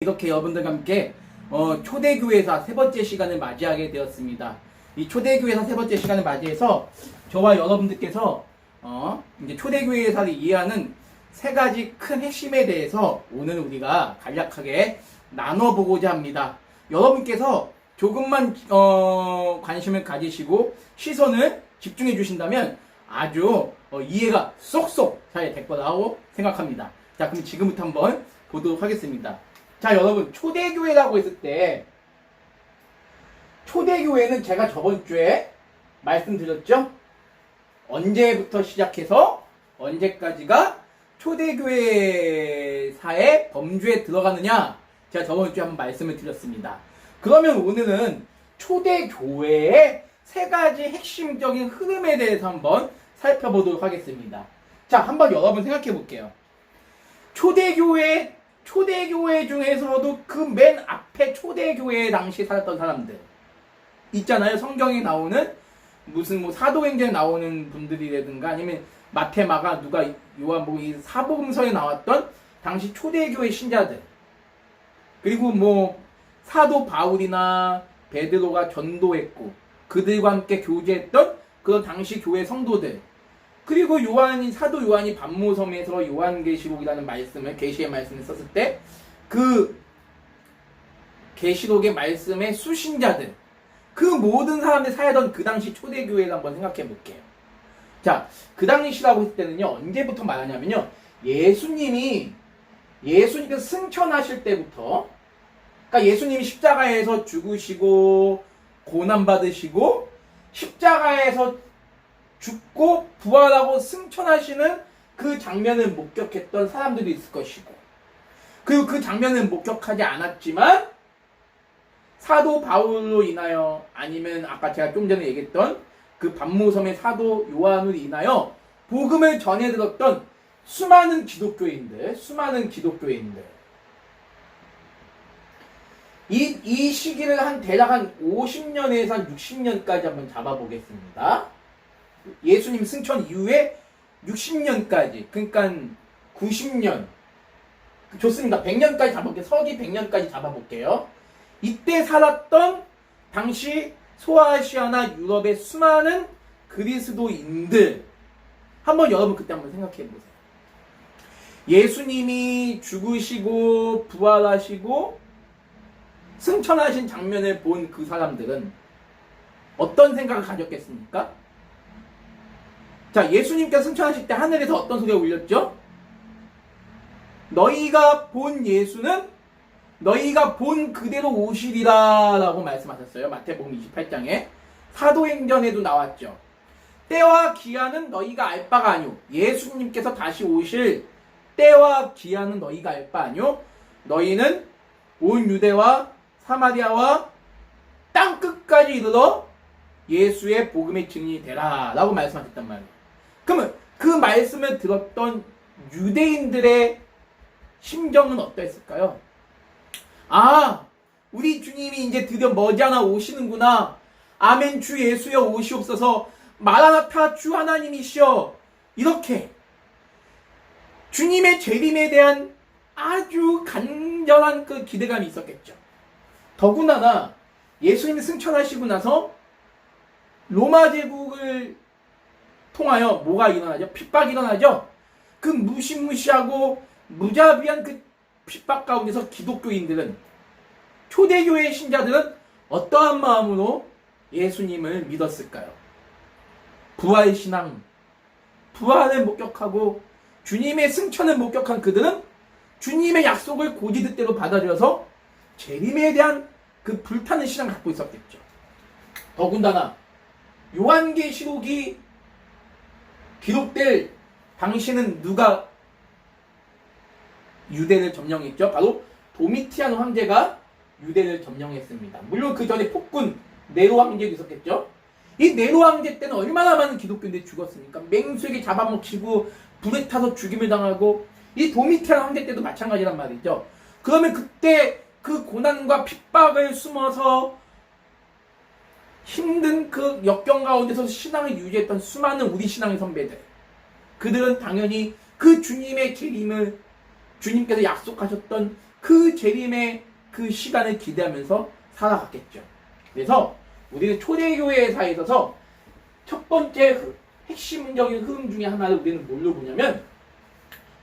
이렇게 여러분들과 함께 초대교회사 세 번째 시간을 맞이하게 되었습니다. 이 초대교회사 세 번째 시간을 맞이해서 저와 여러분들께서 이제 초대교회사를 이해하는 세 가지 큰 핵심에 대해서 오늘 우리가 간략하게 나눠보고자 합니다. 여러분께서 조금만 관심을 가지시고 시선을 집중해 주신다면 아주 이해가 쏙쏙 잘 될 거라고 생각합니다. 자, 그럼 지금부터 한번 보도록 하겠습니다. 자, 여러분, 초대교회라고 했을 때 초대교회는 제가 저번 주에 말씀드렸죠? 언제부터 시작해서 언제까지가 초대교회사의 범주에 들어가느냐, 제가 저번 주에 한번 말씀을 드렸습니다. 그러면 오늘은 초대교회의 세 가지 핵심적인 흐름에 대해서 한번 살펴보도록 하겠습니다. 자, 한번 여러분 생각해 볼게요. 초대교회 중에서도 그 맨 앞에 초대교회 당시 살았던 사람들 있잖아요. 성경에 나오는 무슨 뭐 사도행전에 나오는 분들이라든가 아니면 마태, 마가, 누가, 요한 뭐 이 사복음서에 나왔던 당시 초대교회 신자들, 그리고 뭐 사도 바울이나 베드로가 전도했고 그들과 함께 교제했던 그런 당시 교회 성도들, 그리고 사도 요한이 반모섬에서 요한계시록이라는 말씀을, 계시의 말씀을 썼을 때 그 계시록의 말씀의 수신자들, 그 모든 사람들이 살던 그 당시 초대교회를 한번 생각해 볼게요. 자, 그 당시라고 했을 때는요, 언제부터 말하냐면요, 예수님께서 승천하실 때부터, 그러니까 예수님이 십자가에서 죽으시고 고난받으시고 십자가에서 죽고 부활하고 승천하시는 그 장면을 목격했던 사람들이 있을 것이고, 그리고 그 장면을 목격하지 않았지만 사도 바울로 인하여, 아니면 아까 제가 좀 전에 얘기했던 그 반모섬의 사도 요한으로 인하여 복음을 전해 들었던 수많은 기독교인들, 이 시기를 대략 한 50년에서 한 60년까지 한번 잡아보겠습니다. 예수님 승천 이후에 60년까지, 그러니까 90년, 좋습니다. 100년까지 잡아볼게요. 서기 100년까지 잡아볼게요. 이때 살았던 당시 소아시아나 유럽의 수많은 그리스도인들, 한번 여러분 그때 한번 생각해 보세요. 예수님이 죽으시고 부활하시고 승천하신 장면을 본 그 사람들은 어떤 생각을 가졌겠습니까? 자, 예수님께서 승천하실 때 하늘에서 어떤 소리가 울렸죠? 너희가 본 예수는 너희가 본 그대로 오시리라 라고 말씀하셨어요. 마태복음 28장에. 사도행전에도 나왔죠. 때와 기한은 너희가 알 바가 아니오. 예수님께서 다시 오실 때와 기한은 너희가 알 바 아니오. 너희는 온 유대와 사마리아와 땅끝까지 이르러 예수의 복음의 증인이 되라 라고 말씀하셨단 말이에요. 그러면 그 말씀을 들었던 유대인들의 심정은 어떠했을까요? 아, 우리 주님이 이제 드디어 머지않아 오시는구나. 아멘, 주 예수여 오시옵소서. 마라나타, 주 하나님이시여. 이렇게 주님의 재림에 대한 아주 간절한 그 기대감이 있었겠죠. 더군다나 예수님이 승천하시고 나서 로마 제국을 통하여 뭐가 일어나죠? 핍박이 일어나죠. 그 무시무시하고 무자비한 그 핍박 가운데서 기독교인들은, 초대교회 신자들은 어떠한 마음으로 예수님을 믿었을까요? 부활신앙, 부활을 목격하고 주님의 승천을 목격한 그들은 주님의 약속을 고지듣대로 받아들여서 재림에 대한 그 불타는 신앙을 갖고 있었겠죠. 더군다나 요한계시록이 기록될 당시는 누가 유대를 점령했죠? 바로 도미티안 황제가 유대를 점령했습니다. 물론 그 전에 폭군 네로 황제도 있었겠죠? 이 네로 황제 때는 얼마나 많은 기독교인들이 죽었습니까? 맹수에게 잡아먹히고 불에 타서 죽임을 당하고, 이 도미티안 황제 때도 마찬가지란 말이죠. 그러면 그때 그 고난과 핍박을 숨어서 힘든 그 역경 가운데서 신앙을 유지했던 수많은 우리 신앙의 선배들, 그들은 당연히 그 주님의 재림을, 주님께서 약속하셨던 그 재림의 그 시간을 기대하면서 살아갔겠죠. 그래서 우리는 초대교회사에 있어서 첫 번째 핵심적인 흐름 중에 하나를 우리는 뭘로 보냐면,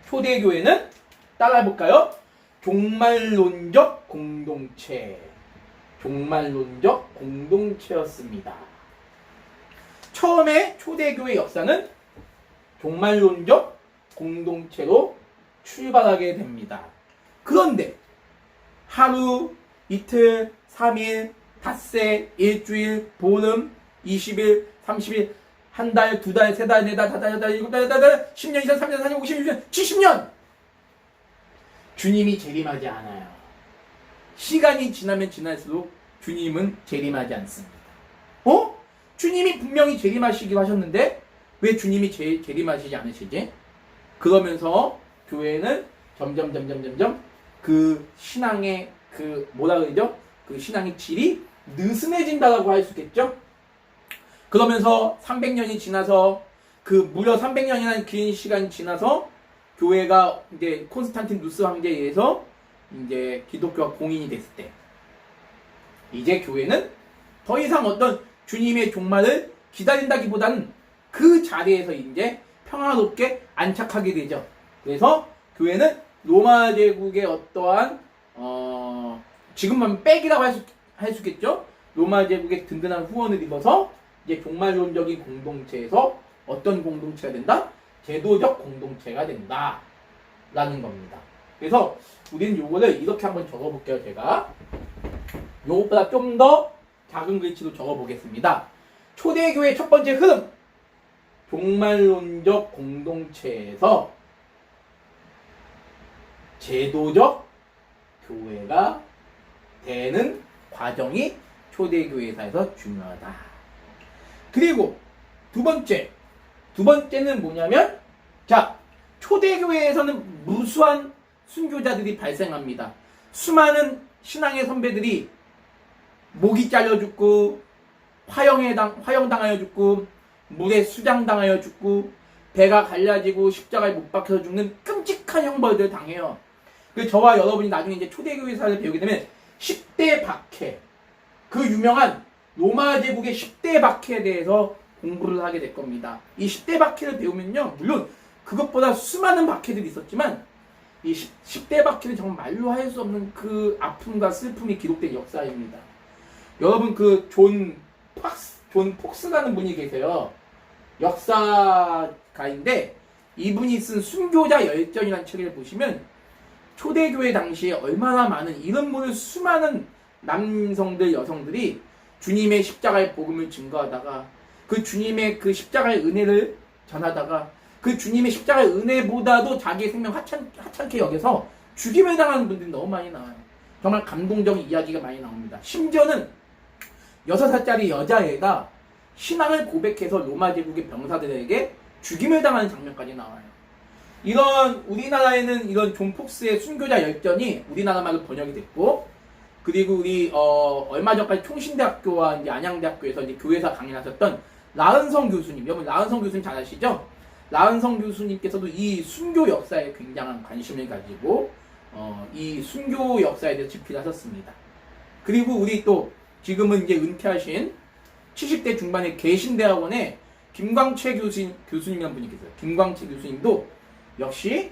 초대교회는 따라해볼까요? 종말론적 공동체. 종말론적 공동체였습니다. 처음에 초대교회 역사는 종말론적 공동체로 출발하게 됩니다. 그런데 하루, 이틀, 3일, 닷새, 일주일, 보름, 20일, 30일, 한 달, 두 달, 세 달, 네 달, 다섯 달, 여덟 달, 일곱 달, 여덟 달, 10년, 20년, 30년, 40년, 50년, 70년! 주님이 재림하지 않아요. 시간이 지나면 지날수록 주님은 재림하지 않습니다. 주님이 분명히 재림하시기로 하셨는데 왜 주님이 재림하시지 않으시지? 그러면서 교회는 점점 그 신앙의 그 뭐라 그러죠? 그 신앙의 질이 느슨해진다라고 할 수 있겠죠? 그러면서 300년이 지나서 그 무려 300년이라는 긴 시간이 지나서 교회가 이제 콘스탄티누스 황제에 의해서 이제 기독교가 공인이 됐을 때 이제 교회는 더 이상 어떤 주님의 종말을 기다린다기보다는 그 자리에서 이제 평화롭게 안착하게 되죠. 그래서 교회는 로마 제국의 어떠한 지금만 백이라고 할 수 있겠죠. 로마 제국의 든든한 후원을 입어서 이제 종말론적인 공동체에서 어떤 공동체가 된다? 제도적 공동체가 된다 라는 겁니다. 그래서 우리는 요거를 이렇게 한번 적어볼게요. 제가 요것보다 좀 더 작은 글씨로 적어보겠습니다. 초대교회의 첫 번째 흐름, 종말론적 공동체에서 제도적 교회가 되는 과정이 초대교회사에서 중요하다. 그리고 두 번째는 뭐냐면, 자, 초대교회에서는 무수한 순교자들이 발생합니다. 수많은 신앙의 선배들이 목이 잘려 죽고, 화형당하여 죽고, 물에 수장당하여 죽고, 배가 갈라지고 십자가에 못 박혀서 죽는 끔찍한 형벌들을 당해요. 그래서 저와 여러분이 나중에 이제 초대교회사를 배우게 되면 10대 박해, 그 유명한 로마 제국의 10대 박해에 대해서 공부를 하게 될 겁니다. 이 10대 박해를 배우면요, 물론 그것보다 수많은 박해들이 있었지만 이 10대 박해는 정말 말로 할 수 없는 그 아픔과 슬픔이 기록된 역사입니다. 여러분 그 존 폭스라는 분이 계세요. 역사가인데 이분이 쓴 순교자 열전이라는 책을 보시면 초대교회 당시에 얼마나 많은 이런 분을 수많은 남성들 여성들이 주님의 십자가의 복음을 증거하다가 그 주님의 그 십자가의 은혜를 전하다가 그 주님의 십자가의 은혜보다도 자기의 생명 하찮게 여겨서 죽임을 당하는 분들이 너무 많이 나와요. 정말 감동적인 이야기가 많이 나옵니다. 심지어는 6살짜리 여자애가 신앙을 고백해서 로마 제국의 병사들에게 죽임을 당하는 장면까지 나와요. 이런 우리나라에는 이런 존 폭스의 순교자 열전이 우리나라 말로 번역이 됐고, 그리고 우리 얼마 전까지 총신대학교와 이제 안양대학교에서 이제 교회사 강연하셨던 라은성 교수님, 여러분 라은성 교수님 잘 아시죠? 라은성 교수님께서도 이 순교 역사에 굉장한 관심을 가지고 이 순교 역사에 대해서 집필을 하셨습니다. 그리고 우리 또 지금은 이제 은퇴하신 70대 중반의 개신대학원의 김광채 교수님이라는 분이 계세요. 김광채 교수님도 역시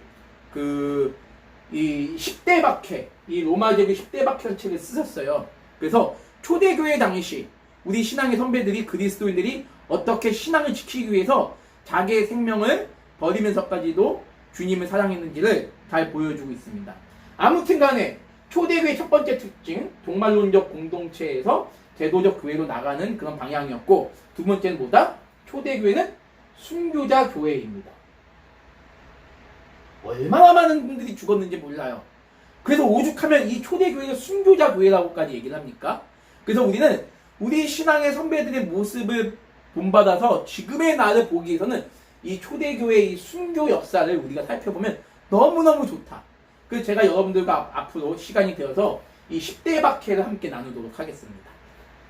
이 10대 박해, 이 로마 제국 10대 박해라는 책을 쓰셨어요. 그래서 초대교회 당시 우리 신앙의 선배들이, 그리스도인들이 어떻게 신앙을 지키기 위해서 자기의 생명을 버리면서까지도 주님을 사랑했는지를 잘 보여주고 있습니다. 아무튼 간에 초대교회의 첫 번째 특징, 종말론적 공동체에서 제도적 교회로 나가는 그런 방향이었고, 두 번째는 뭐다? 초대교회는 순교자 교회입니다. 얼마나 많은 분들이 죽었는지 몰라요. 그래서 오죽하면 이 초대교회가 순교자 교회라고까지 얘기를 합니까? 그래서 우리는 우리 신앙의 선배들의 모습을 본받아서 지금의 나를 보기 위해서는 이 초대교회의 순교 역사를 우리가 살펴보면 너무너무 좋다. 그래서 제가 여러분들과 앞으로 시간이 되어서 이 10대 박해를 함께 나누도록 하겠습니다.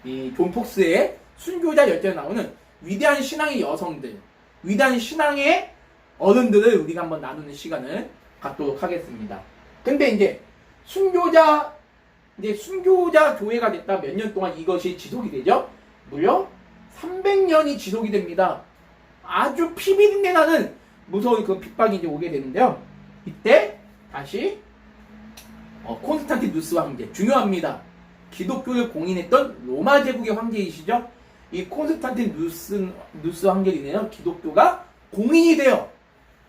이 존 폭스의 순교자 열전에 나오는 위대한 신앙의 여성들, 위대한 신앙의 어른들을 우리가 한번 나누는 시간을 갖도록 하겠습니다. 근데 이제 순교자 교회가 됐다. 몇 년 동안 이것이 지속이 되죠? 무려 300년이 지속이 됩니다. 아주 피비린내 나는 무서운 그 핍박이 이제 오게 되는데요. 이때 다시 콘스탄티누스 황제 중요합니다. 기독교를 공인했던 로마 제국의 황제이시죠. 이 콘스탄티누스 황제이네요. 기독교가 공인이 돼요.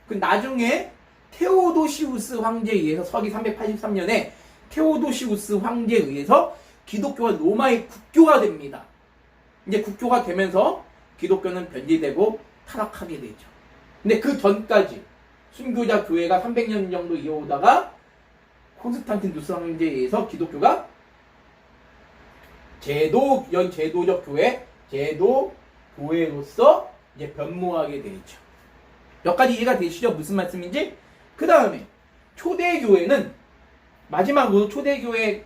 그 나중에 테오도시우스 황제에 의해서 서기 383년에 테오도시우스 황제에 의해서 기독교가 로마의 국교가 됩니다. 이제 국교가 되면서 기독교는 변질되고 타락하게 되죠. 근데 그 전까지 순교자 교회가 300년 정도 이어오다가 콘스탄티누스 황제에 의해서 기독교가 제도적 교회, 제도 교회로서 이제 변모하게 되죠. 몇 가지 이해가 되시죠? 무슨 말씀인지? 그 다음에 초대교회는 마지막으로 초대교회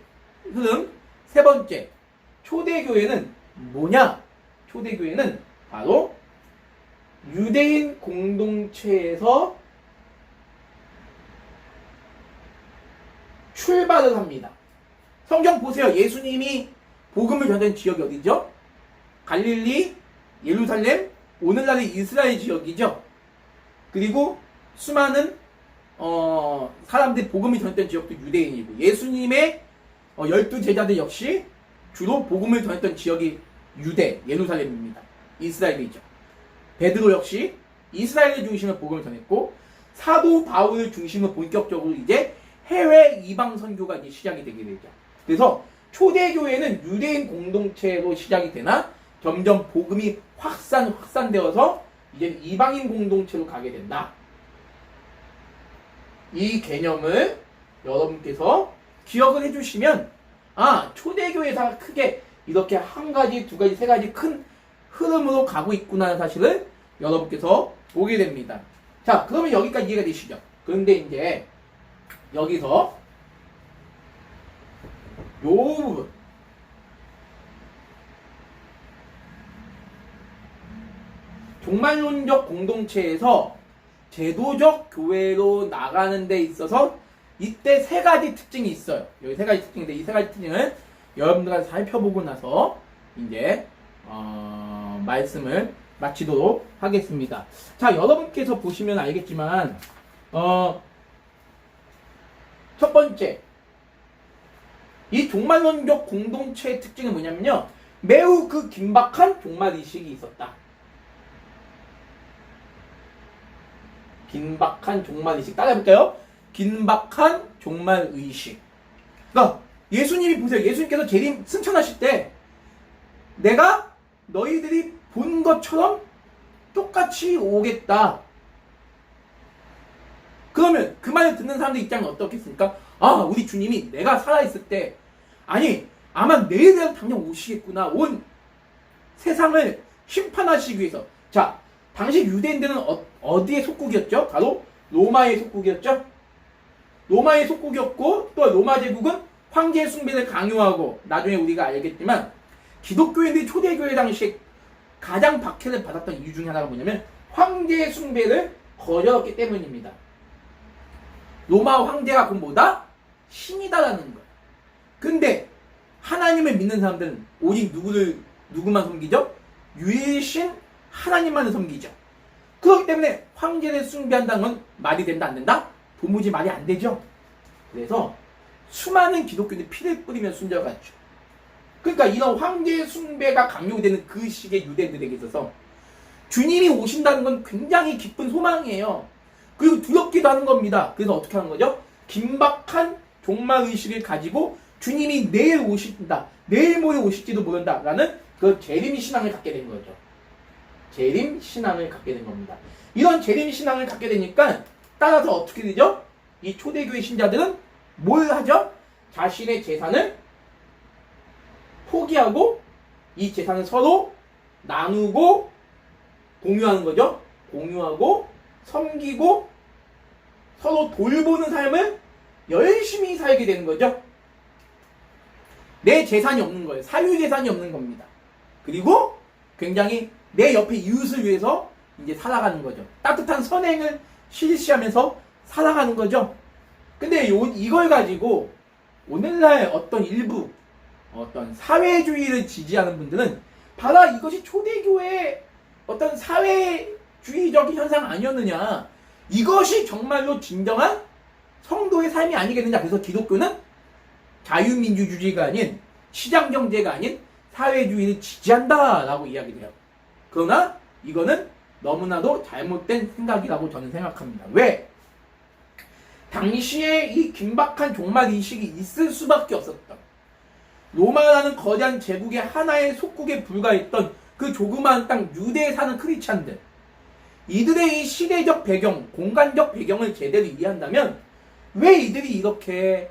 흐름 세 번째, 초대교회는 뭐냐? 초대교회는 바로 유대인 공동체에서 출발을 합니다. 성경 보세요. 예수님이 복음을 전한 지역이 어디죠? 갈릴리, 예루살렘, 오늘날의 이스라엘 지역이죠. 그리고 수많은 사람들이 복음을 전했던 지역도 유대인이고, 예수님의 12제자들 역시 주로 복음을 전했던 지역이 유대, 예루살렘입니다. 이스라엘이죠. 베드로 역시 이스라엘을 중심으로 복음을 전했고, 사도 바울을 중심으로 본격적으로 이제 해외 이방 선교가 이제 시작이 되게 되죠. 그래서 초대교회는 유대인 공동체로 시작이 되나 점점 복음이 확산되어서 이제 이방인 공동체로 가게 된다. 이 개념을 여러분께서 기억을 해주시면, 초대교회가 크게 이렇게 한 가지, 두 가지, 세 가지 큰 흐름으로 가고 있구나 하는 사실을 여러분께서 보게 됩니다. 자, 그러면 여기까지 이해가 되시죠? 그런데 이제 여기서 요 부분, 종말론적 공동체에서 제도적 교회로 나가는 데 있어서 이때 세 가지 특징이 있어요. 여기 세 가지 특징인데, 이 세 가지 특징을 여러분들과 살펴보고 나서 이제 말씀을 마치도록 하겠습니다. 자, 여러분께서 보시면 알겠지만 첫 번째, 이 종말론적 공동체의 특징은 뭐냐면요, 매우 그 긴박한 종말의식이 있었다. 긴박한 종말의식. 따라해볼까요? 긴박한 종말의식. 그러니까 예수님이 보세요. 예수님께서 재림 승천하실 때 내가 너희들이 본 것처럼 똑같이 오겠다. 그러면 그 말을 듣는 사람들 입장은 어떻겠습니까? 우리 주님이 내가 살아있을 때, 아마 내일이라도 당장 오시겠구나. 온 세상을 심판하시기 위해서. 자, 당시 유대인들은 어디의 속국이었죠? 바로 로마의 속국이었죠? 로마의 속국이었고, 또 로마 제국은 황제 숭배를 강요하고, 나중에 우리가 알겠지만 기독교인들이 초대교회 당시에 가장 박해를 받았던 이유 중에 하나가 뭐냐면 황제 숭배를 거절했기 때문입니다. 로마 황제가 그럼 뭐다? 신이다라는 거예요. 근데 하나님을 믿는 사람들은 오직 누구만 섬기죠? 유일신 하나님만을 섬기죠. 그렇기 때문에 황제를 숭배한다는 건 말이 된다 안 된다? 도무지 말이 안 되죠. 그래서 수많은 기독교인들이 피를 뿌리며 순절갔죠. 그러니까 이런 황제 숭배가 강요되는 그 시기의 유대인들에게 있어서 주님이 오신다는 건 굉장히 기쁜 소망이에요. 그리고 두렵기도 하는 겁니다. 그래서 어떻게 하는 거죠? 긴박한 종말의식을 가지고 주님이 내일 오신다, 내일 모레 오실지도 모른다 라는 그 재림신앙을 갖게 된 거죠. 재림신앙을 갖게 된 겁니다. 이런 재림신앙을 갖게 되니까 따라서 어떻게 되죠? 이 초대교회 신자들은 뭘 하죠? 자신의 재산을 포기하고 이 재산을 서로 나누고 공유하는 거죠. 공유하고 섬기고 서로 돌보는 삶을 열심히 살게 되는 거죠. 내 재산이 없는 거예요. 사유재산이 없는 겁니다. 그리고 굉장히 내 옆에 이웃을 위해서 이제 살아가는 거죠. 따뜻한 선행을 실시하면서 살아가는 거죠. 근데 이걸 가지고 오늘날 어떤 일부 어떤 사회주의를 지지하는 분들은 바로 이것이 초대교회의 어떤 사회주의적인 현상 아니었느냐, 이것이 정말로 진정한 성도의 삶이 아니겠느냐. 그래서 기독교는 자유민주주의가 아닌 시장경제가 아닌 사회주의를 지지한다라고 이야기를 해요. 그러나 이거는 너무나도 잘못된 생각이라고 저는 생각합니다. 왜? 당시에 이 긴박한 종말 의식이 있을 수밖에 없었던, 로마라는 거대한 제국의 하나의 속국에 불과했던 그 조그마한 땅 유대에 사는 크리스찬들, 이들의 이 시대적 배경, 공간적 배경을 제대로 이해한다면 왜 이들이 이렇게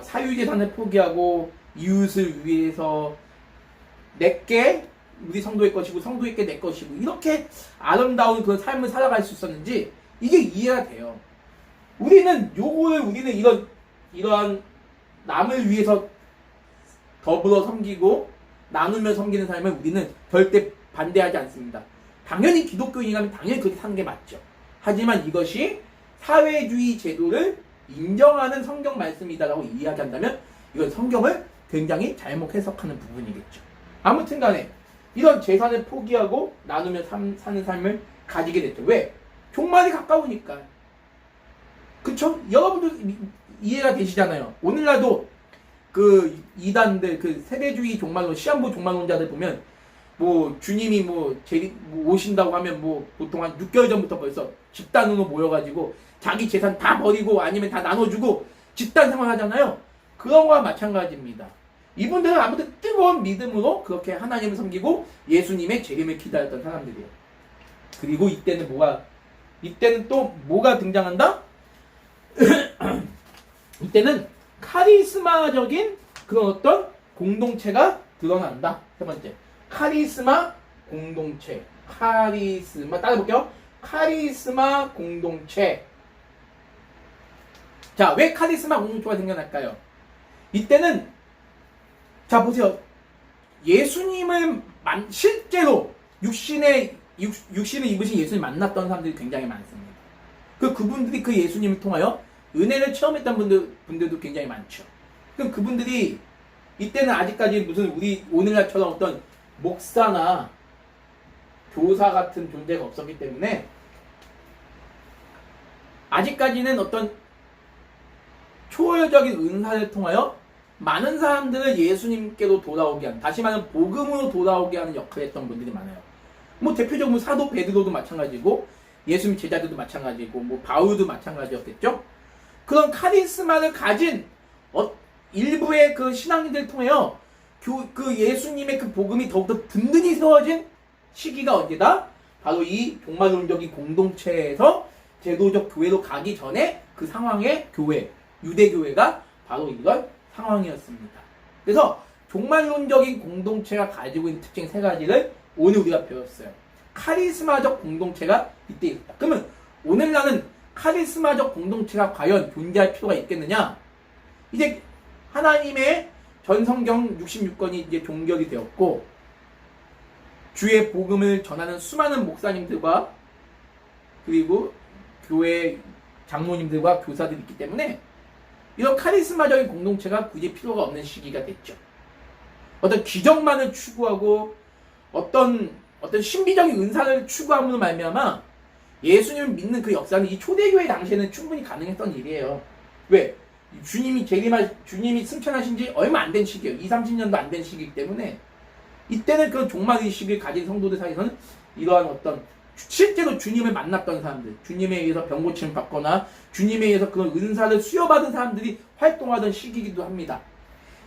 사유재산을 포기하고 이웃을 위해서 내게 우리 성도의 것이고 성도에게 내 것이고 이렇게 아름다운 그 삶을 살아갈 수 있었는지 이게 이해가 돼요. 우리는 이러한 남을 위해서 더불어 섬기고 나누며 섬기는 삶을 우리는 절대 반대하지 않습니다. 당연히 기독교인이라면 당연히 그렇게 사는 게 맞죠. 하지만 이것이 사회주의 제도를 인정하는 성경 말씀이다라고 이야기한다면 이건 성경을 굉장히 잘못 해석하는 부분이겠죠. 아무튼 간에 이런 재산을 포기하고 나누며 사는 삶을 가지게 됐죠. 왜? 종말이 가까우니까. 그쵸? 여러분도 이해가 되시잖아요. 오늘날도 그 이단들, 그 세대주의 종말론, 시한부 종말론자들 보면 뭐 주님이 오신다고 하면 보통 한 6개월 전부터 벌써 집단으로 모여가지고 자기 재산 다 버리고 아니면 다 나눠주고 집단 생활하잖아요. 그런 거와 마찬가지입니다. 이분들은 아무튼 뜨거운 믿음으로 그렇게 하나님을 섬기고 예수님의 재림을 기다렸던 사람들이에요. 그리고 이때는 또 뭐가 등장한다? 이때는 카리스마적인 그런 어떤 공동체가 드러난다. 세 번째, 카리스마 공동체. 따라해볼게요. 카리스마 공동체. 자, 왜 카리스마 공동체가 생겨날까요? 이때는 자 보세요. 예수님을 실제로 육신을 입으신 예수님 만났던 사람들이 굉장히 많습니다. 그분들이 그 예수님을 통하여 은혜를 체험했던 분들도 굉장히 많죠. 그럼 그분들이 이때는 아직까지 무슨 우리 오늘날처럼 어떤 목사나 교사 같은 존재가 없었기 때문에 아직까지는 어떤 초월적인 은사를 통하여 많은 사람들을 예수님께로 돌아오게 하는, 다시 말하면 복음으로 돌아오게 하는 역할을 했던 분들이 많아요. 대표적으로 사도 베드로도 마찬가지고 예수님 제자들도 마찬가지고 바울도 마찬가지였겠죠. 그런 카리스마를 가진 일부의 그 신앙인들을 통하여 그 예수님의 그 복음이 더욱더 든든히 세워진 시기가 언제다? 바로 이 종말론적인 공동체에서 제도적 교회로 가기 전에 그 상황의 교회, 유대교회가 바로 이런 상황이었습니다. 그래서 종말론적인 공동체가 가지고 있는 특징 세 가지를 오늘 우리가 배웠어요. 카리스마적 공동체가 이때 있다. 그러면 오늘날은 카리스마적 공동체가 과연 존재할 필요가 있겠느냐? 이제 하나님의 전성경 66권이 이제 종결이 되었고 주의 복음을 전하는 수많은 목사님들과 그리고 교회 장로님들과 교사들이 있기 때문에 이런 카리스마적인 공동체가 굳이 필요가 없는 시기가 됐죠. 어떤 기적만을 추구하고 어떤 신비적인 은사를 추구함으로 말미암아 예수님을 믿는 그 역사는 이 초대교회 당시에는 충분히 가능했던 일이에요. 왜? 주님이 승천하신 지 얼마 안 된 시기예요. 20-30년도 안 된 시기이기 때문에 이때는 그 종말의식을 가진 성도들 사이에서는 이러한 어떤 실제로 주님을 만났던 사람들, 주님에 의해서 병고침을 받거나 주님에 의해서 그런 은사를 수여받은 사람들이 활동하던 시기이기도 합니다.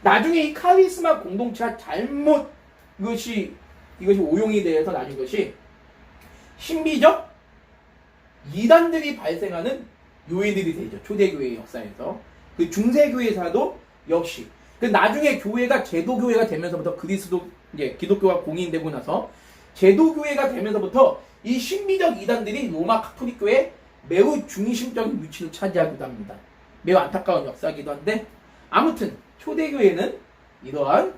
나중에 이 카리스마 공동체가 잘못 이것이 오용이 되어서 나중에 이것이 신비적 이단들이 발생하는 요인들이 되죠. 초대교회의 역사에서. 그 중세교회에서도 역시. 그 나중에 교회가 제도교회가 되면서부터 기독교가 공인되고 나서 제도교회가 되면서부터 이 신비적 이단들이 로마 카톨릭교회에 매우 중심적인 위치를 차지하기도 합니다. 매우 안타까운 역사이기도 한데 아무튼 초대교회는 이러한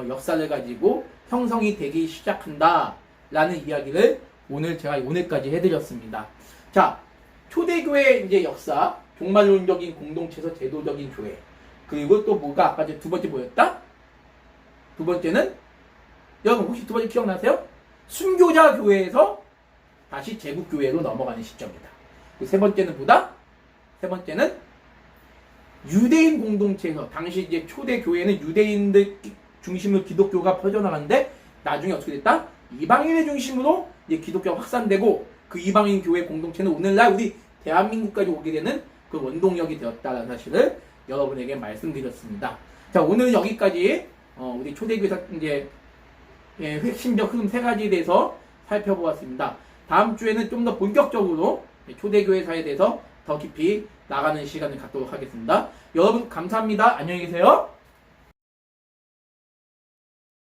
역사를 가지고 형성이 되기 시작한다 라는 이야기를 제가 오늘까지 해드렸습니다. 자, 초대교회 이제 역사, 종말론적인 공동체에서 제도적인 교회. 그리고 또 뭐가 아까 두 번째 뭐였다? 두 번째는 여러분 혹시 두 번째 기억나세요? 순교자 교회에서 다시 제국교회로 넘어가는 시점이다. 세 번째는 뭐다? 세 번째는 유대인 공동체에서 당시 이제 초대 교회는 유대인들 중심으로 기독교가 퍼져나가는데 나중에 어떻게 됐다? 이방인의 중심으로 이제 기독교가 확산되고 그 이방인 교회 공동체는 오늘날 우리 대한민국까지 오게 되는 그 원동력이 되었다는 사실을 여러분에게 말씀드렸습니다. 자, 오늘은 여기까지 우리 초대교회사 이제 핵심적 흐름 세 가지에 대해서 살펴보았습니다. 다음 주에는 좀 더 본격적으로 초대교회사에 대해서 더 깊이 나가는 시간을 갖도록 하겠습니다. 여러분 감사합니다. 안녕히 계세요.